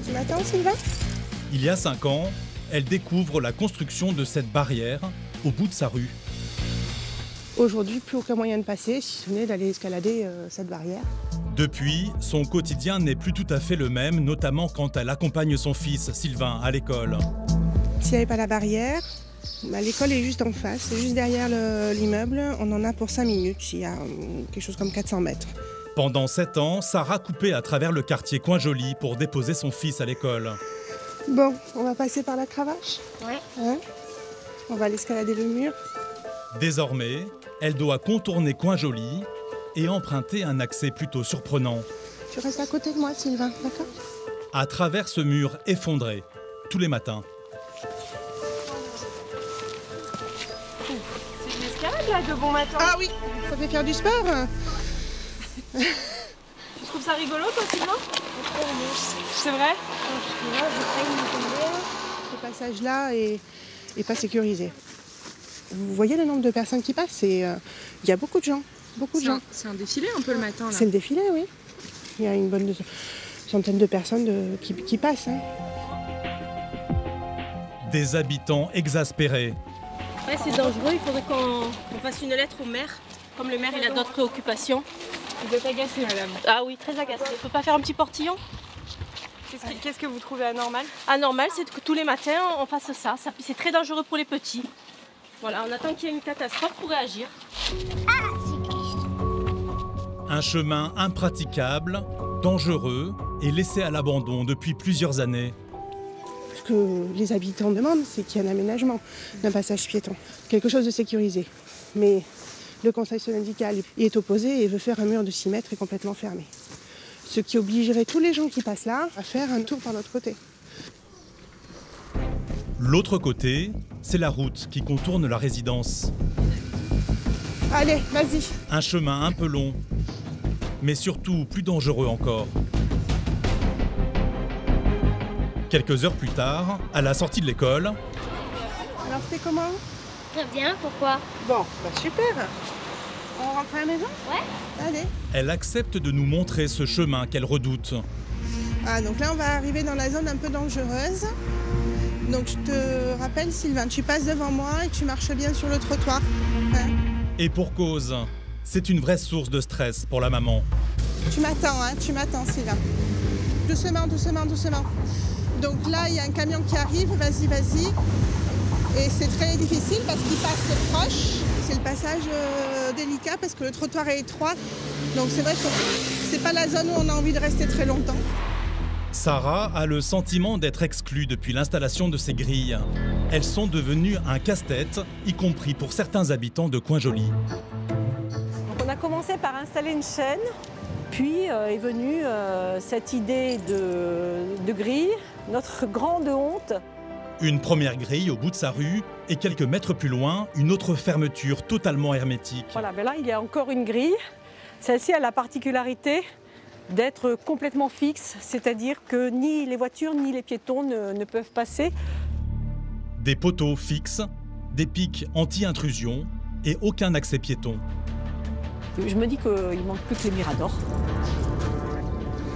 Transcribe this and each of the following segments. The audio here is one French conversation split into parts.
Tu m'attends, Sylvain? Il y a 5 ans, elle découvre la construction de cette barrière au bout de sa rue. Aujourd'hui, plus aucun moyen de passer, si ce n'est d'aller escalader cette barrière. Depuis, son quotidien n'est plus tout à fait le même, notamment quand elle accompagne son fils, Sylvain, à l'école. S'il n'y avait pas la barrière, l'école est juste en face, c'est juste derrière l'immeuble. On en a pour 5 minutes, il y a quelque chose comme 400 mètres. Pendant 7 ans, Sarah coupait à travers le quartier Coin-Joli pour déposer son fils à l'école. Bon, on va passer par la cravache. Ouais. Hein? On va aller escalader le mur. Désormais, elle doit contourner Coin-Joli et emprunter un accès plutôt surprenant. Tu restes à côté de moi, Sylvain, d'accord? À travers ce mur effondré, tous les matins. C'est une escalade là de bon matin. Ah oui, ça fait faire du sport. Tu trouves ça rigolo toi Sylvain? C'est vrai? Ce passage-là est pas sécurisé. Vous voyez le nombre de personnes qui passent? Il y a beaucoup de gens. C'est un défilé un peu le matin là. C'est le défilé, oui. Il y a une bonne centaine de personnes qui passent. Hein. Des habitants exaspérés. Ouais, c'est dangereux, il faudrait qu'on fasse une lettre au maire. Comme le maire, il a d'autres préoccupations. Vous êtes agacée madame. Ah oui, très agacé. On peut pas faire un petit portillon? Qu'est-ce que vous trouvez anormal? Anormal, c'est que tous les matins, on fasse ça. C'est très dangereux pour les petits. Voilà, on attend qu'il y ait une catastrophe pour réagir. Un chemin impraticable, dangereux et laissé à l'abandon depuis plusieurs années. Ce que les habitants demandent, c'est qu'il y ait un aménagement d'un passage piéton. Quelque chose de sécurisé. Mais le conseil syndical y est opposé et veut faire un mur de 6 mètres et complètement fermé. Ce qui obligerait tous les gens qui passent là à faire un tour par l'autre côté. L'autre côté, c'est la route qui contourne la résidence. Allez, vas-y. Un chemin un peu long, mais surtout plus dangereux encore. Quelques heures plus tard, à la sortie de l'école, Alors c'était comment? Très bien, pourquoi? Bon, bah super. On rentre à la maison? Ouais. Allez. elle accepte de nous montrer ce chemin qu'elle redoute. Ah, donc là on va arriver dans la zone un peu dangereuse. Donc je te rappelle Sylvain, tu passes devant moi et tu marches bien sur le trottoir. Hein? Et pour cause, c'est une vraie source de stress pour la maman. Tu m'attends Sylvain. Doucement, doucement, doucement. Donc là il y a un camion qui arrive, vas-y, vas-y. Et c'est très difficile parce qu'il passe proche. C'est le passage délicat parce que le trottoir est étroit. Donc c'est vrai que c'est pas la zone où on a envie de rester très longtemps. Sarah a le sentiment d'être exclue depuis l'installation de ces grilles. Elles sont devenues un casse-tête, y compris pour certains habitants de Coin-Joli. On a commencé par installer une chaîne, puis est venue cette idée de grille, notre grande honte. Une première grille au bout de sa rue et quelques mètres plus loin, une autre fermeture totalement hermétique. Voilà, ben là il y a encore une grille. Celle-ci a la particularité d'être complètement fixe, c'est-à-dire que ni les voitures ni les piétons ne peuvent passer. Des poteaux fixes, des pics anti-intrusion et aucun accès piéton. Je me dis qu'il manque plus que les miradors.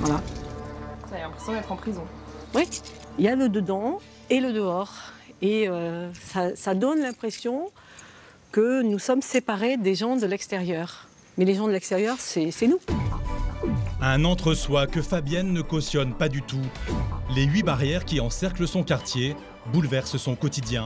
Voilà. Vous avez l'impression d'être en prison. Oui, il y a le dedans et le dehors. Et ça donne l'impression que nous sommes séparés des gens de l'extérieur. Mais les gens de l'extérieur, c'est nous. Un entre-soi que Fabienne ne cautionne pas du tout. Les 8 barrières qui encerclent son quartier bouleversent son quotidien.